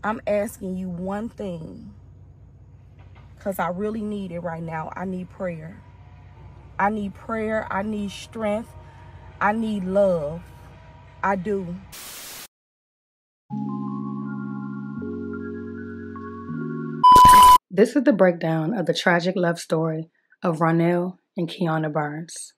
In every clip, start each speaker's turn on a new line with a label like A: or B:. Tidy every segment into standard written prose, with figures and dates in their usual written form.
A: I'm asking you one thing, because I really need it right now. I need prayer. I need prayer. I need strength. I need love. I do.
B: This is the breakdown of the tragic love story of Ronnell and Keianna Burns.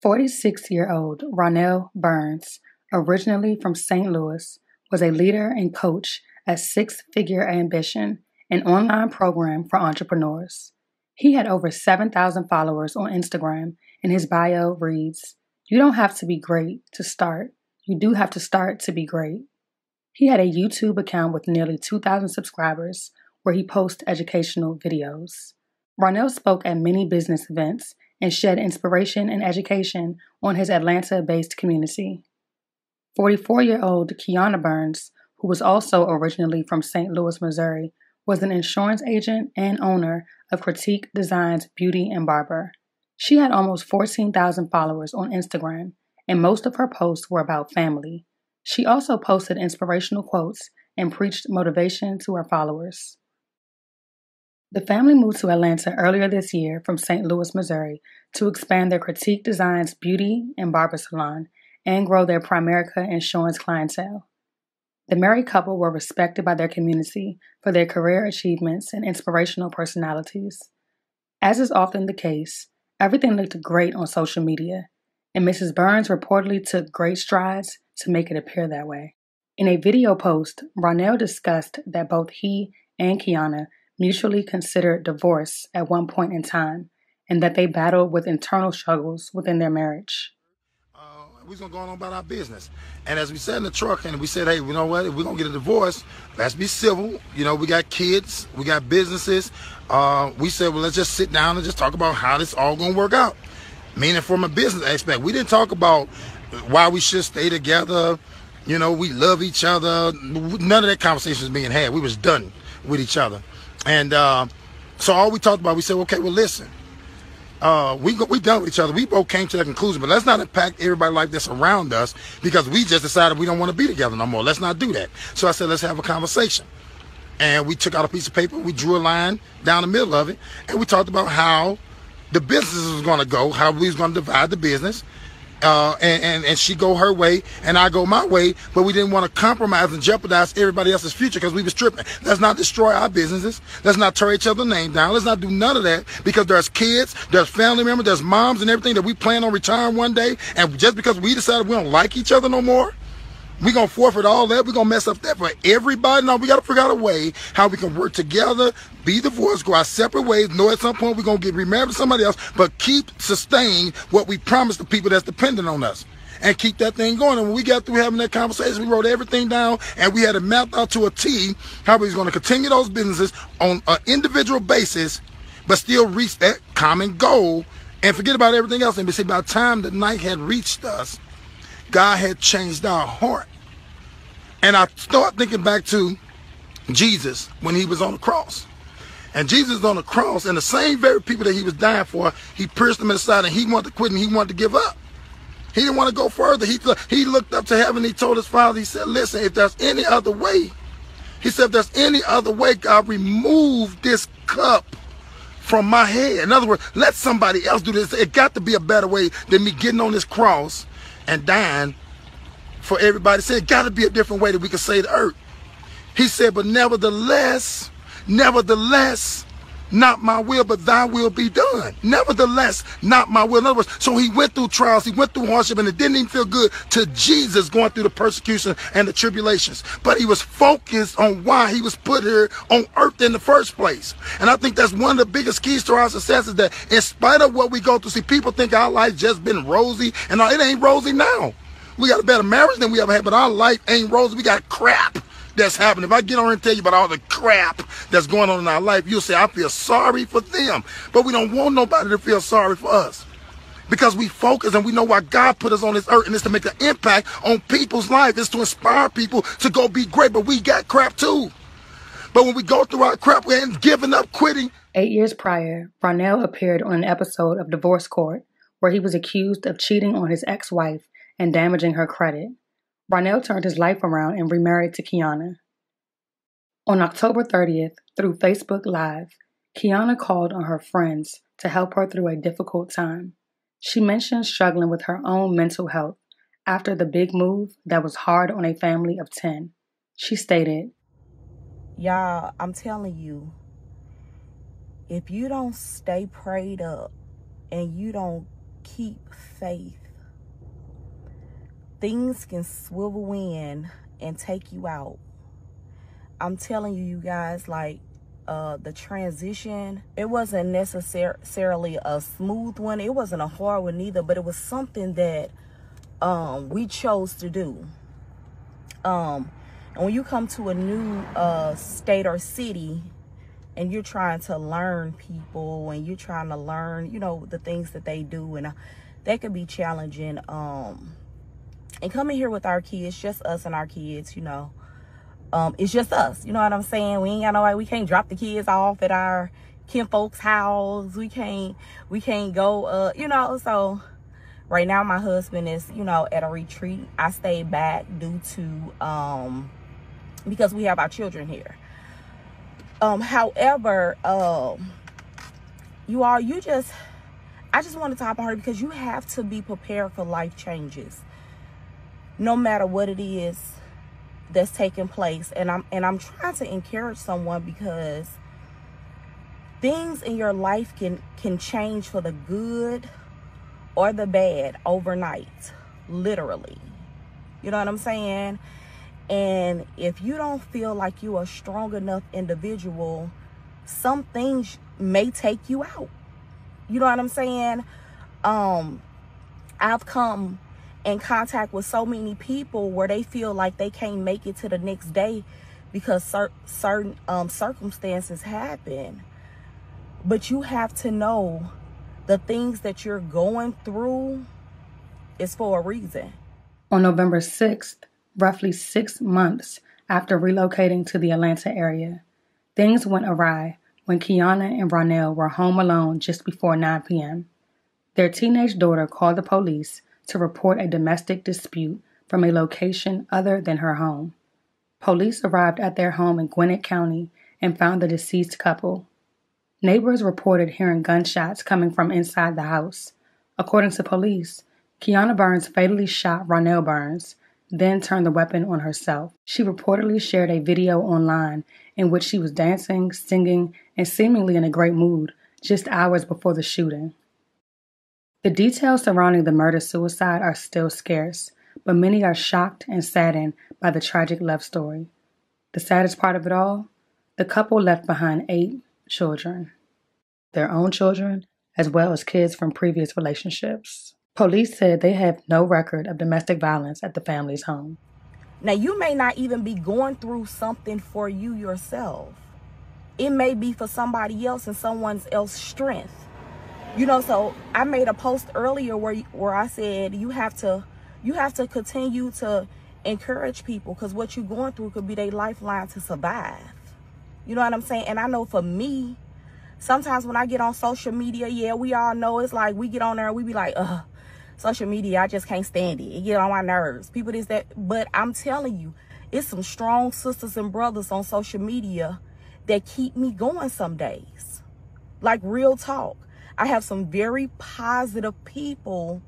B: 46-year-old Ronnell Burns, originally from St. Louis, was a leader and coach at Six Figure Ambition, an online program for entrepreneurs. He had over 7,000 followers on Instagram, and his bio reads, "You don't have to be great to start. You do have to start to be great." He had a YouTube account with nearly 2,000 subscribers where he posts educational videos. Ronnell spoke at many business events and shed inspiration and education on his Atlanta-based community. 44-year-old Keianna Burns, who was also originally from St. Louis, Missouri, was an insurance agent and owner of Critique Designs Beauty and Barber. She had almost 14,000 followers on Instagram, and most of her posts were about family. She also posted inspirational quotes and preached motivation to her followers. The family moved to Atlanta earlier this year from St. Louis, Missouri, to expand their Critique Designs beauty and barber salon and grow their Primerica insurance clientele. The married couple were respected by their community for their career achievements and inspirational personalities. As is often the case, everything looked great on social media, and Mrs. Burns reportedly took great strides to make it appear that way. In a video post, Ronnell discussed that both he and Keianna mutually considered divorce at one point in time, and that they battled with internal struggles within their marriage.
C: We're going to go on about our business. And as we sat in the truck and we said, hey, you know what, if we're going to get a divorce, let's be civil. You know, we got kids, we got businesses. We said, well, let's just sit down and just talk about how this all going to work out. Meaning from a business aspect. We didn't talk about why we should stay together. You know, we love each other. None of that conversation was being had. We was done with each other. And so all we talked about, we said, okay, well, listen, we done with each other. We both came to that conclusion, but let's not impact everybody's life that's around us because we just decided we don't want to be together no more. Let's not do that. So I said, let's have a conversation. And we took out a piece of paper, we drew a line down the middle of it, and we talked about how the business was going to go, how we was going to divide the business. And she go her way and I go my way, but we didn't want to compromise and jeopardize everybody else's future because we was tripping. Let's not destroy our businesses. Let's not tear each other's name down. Let's not do none of that because there's kids, there's family members, there's moms and everything that we plan on retiring one day. And just because we decided we don't like each other no more, we're going to forfeit all that. We're going to mess up that for everybody. No, we got to figure out a way how we can work together, be divorced, go our separate ways, know at some point we're going to get remarried to somebody else, but keep sustaining what we promised the people that's dependent on us and keep that thing going. And when we got through having that conversation, we wrote everything down and we had it mapped out to a T how we was going to continue those businesses on an individual basis, but still reach that common goal and forget about everything else. And we see by the time the night had reached us, God had changed our heart. And I start thinking back to Jesus when he was on the cross. And Jesus was on the cross, and the same very people that he was dying for, he pierced them in the side, and he wanted to quit, and he wanted to give up. He didn't want to go further. He looked up to heaven, he told his father, he said, listen, if there's any other way, he said, if there's any other way, God, remove this cup from my head. In other words, let somebody else do this. It got to be a better way than me getting on this cross and dying for everybody. Said it got to be a different way that we can save the earth. He said, but nevertheless, not my will, but thy will be done. Nevertheless, not my will. In other words, so he went through trials, he went through hardship, and it didn't even feel good to Jesus going through the persecution and the tribulations. But he was focused on why he was put here on earth in the first place. And I think that's one of the biggest keys to our success is that in spite of what we go through, see, people think our life just been rosy, and it ain't rosy now. We got a better marriage than we ever had, but our life ain't rosy. We got crap that's happening. If I get on here and tell you about all the crap that's going on in our life, you'll say, I feel sorry for them. But we don't want nobody to feel sorry for us because we focus and we know why God put us on this earth, and it's to make an impact on people's life. It's to inspire people to go be great, but we got crap too. But when we go through our crap, we ain't giving up, quitting.
B: 8 years prior, Ronnell appeared on an episode of Divorce Court where he was accused of cheating on his ex-wife and damaging her credit. Ronnell turned his life around and remarried to Keianna. On October 30th, through Facebook Live, Keianna called on her friends to help her through a difficult time. She mentioned struggling with her own mental health after the big move that was hard on a family of 10. She stated,
A: "Y'all, I'm telling you, if you don't stay prayed up and you don't keep faith, things can swivel in and take you out." I'm telling you, you guys, like, the transition, it wasn't necessarily a smooth one. It wasn't a hard one either, but it was something that we chose to do. And when you come to a new state or city and you're trying to learn people and you're trying to learn, you know, the things that they do, and that could be challenging. And coming here with our kids, just us and our kids, you know, it's just us, you know what I'm saying? We ain't got no way. We can't drop the kids off at our kinfolk's house. We can't go, you know. So right now my husband is, you know, at a retreat. I stayed back due to because we have our children here. However, you all, I just want to talk about her because you have to be prepared for life changes, no matter what it is that's taking place. And I'm trying to encourage someone, because things in your life can change for the good or the bad overnight, literally. You know what I'm saying? And if you don't feel like you're a strong enough individual, some things may take you out. You know what I'm saying? I've come in contact with so many people where they feel like they can't make it to the next day because certain circumstances happen. But you have to know the things that you're going through is for a reason.
B: On November 6th, roughly 6 months after relocating to the Atlanta area, things went awry when Keianna and Ronnell were home alone just before 9 p.m. Their teenage daughter called the police to report a domestic dispute from a location other than her home. Police arrived at their home in Gwinnett County and found the deceased couple. Neighbors reported hearing gunshots coming from inside the house. According to police, Keianna Burns fatally shot Ronnell Burns, then turned the weapon on herself. She reportedly shared a video online in which she was dancing, singing, and seemingly in a great mood just hours before the shooting. The details surrounding the murder-suicide are still scarce, but many are shocked and saddened by the tragic love story. The saddest part of it all? The couple left behind 8 children. Their own children, as well as kids from previous relationships. Police said they have no record of domestic violence at the family's home.
A: Now, you may not even be going through something for you yourself. It may be for somebody else and someone else's strength. You know, so I made a post earlier where I said you have to continue to encourage people, because what you're going through could be their lifeline to survive. You know what I'm saying? And I know for me, sometimes when I get on social media, yeah, we all know it's like we get on there and we be like, social media, I just can't stand it. It get on my nerves. People this, that. But I'm telling you, it's some strong sisters and brothers on social media that keep me going some days. Like, real talk. I have some very positive people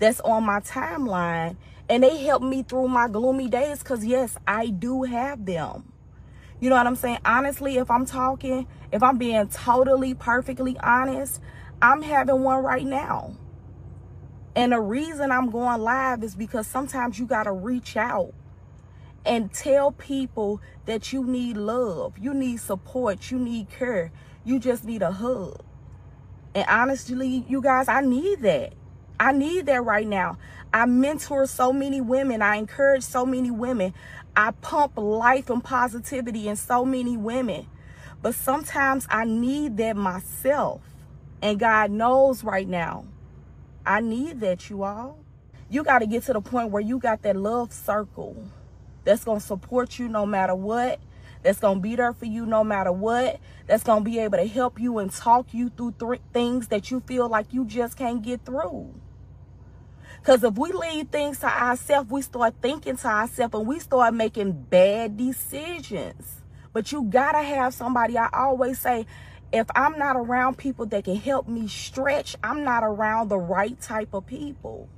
A: that's on my timeline, and they help me through my gloomy days, because yes, I do have them. You know what I'm saying? Honestly, if I'm being totally, perfectly honest, I'm having one right now. And the reason I'm going live is because sometimes you got to reach out and tell people that you need love, you need support, you need care, you just need a hug. And honestly, you guys, I need that. I need that right now. I mentor so many women. I encourage so many women. I pump life and positivity in so many women. But sometimes I need that myself. And God knows right now, I need that, you all. You got to get to the point where you got that love circle that's going to support you no matter what, that's going to be there for you no matter what, that's going to be able to help you and talk you through things that you feel like you just can't get through. Because if we leave things to ourselves, we start thinking to ourselves and we start making bad decisions. But you gotta have somebody. I always say, if I'm not around people that can help me stretch, I'm not around the right type of people.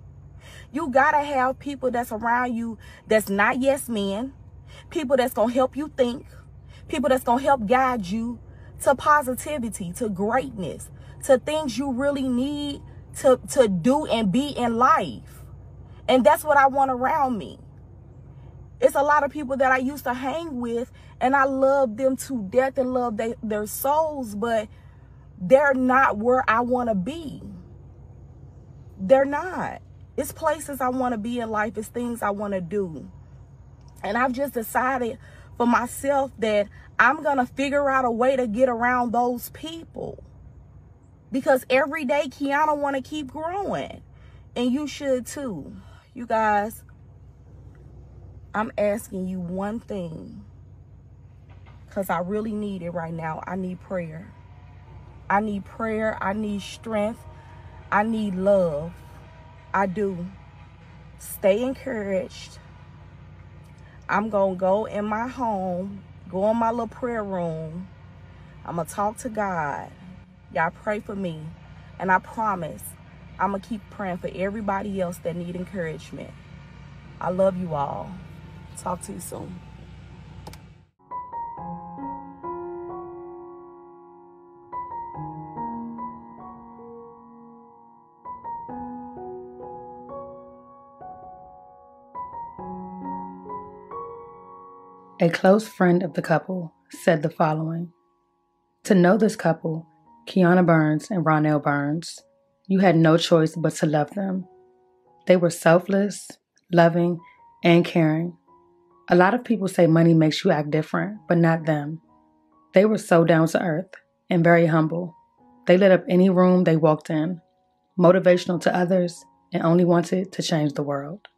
A: You gotta have people that's around you that's not yes men, people that's gonna help you think, people that's gonna help guide you to positivity, to greatness, to things you really need to do and be in life. And that's what I want around me. It's a lot of people that I used to hang with, and I love them to death and love their souls, but they're not where I want to be. They're not. It's places I want to be in life. It's things I want to do. And I've just decided for myself that I'm going to figure out a way to get around those people. Because every day, Keianna want to keep growing. And you should too. You guys, I'm asking you one thing. Because I really need it right now. I need prayer. I need prayer. I need strength. I need love. I do. Stay encouraged. I'm going to go in my home, go in my little prayer room. I'm going to talk to God. Y'all pray for me. And I promise I'm going to keep praying for everybody else that need encouragement. I love you all. Talk to you soon.
B: A close friend of the couple said the following: "To know this couple, Keianna Burns and Ronnell Burns, you had no choice but to love them. They were selfless, loving, and caring. A lot of people say money makes you act different, but not them. They were so down to earth and very humble. They lit up any room they walked in, motivational to others, and only wanted to change the world."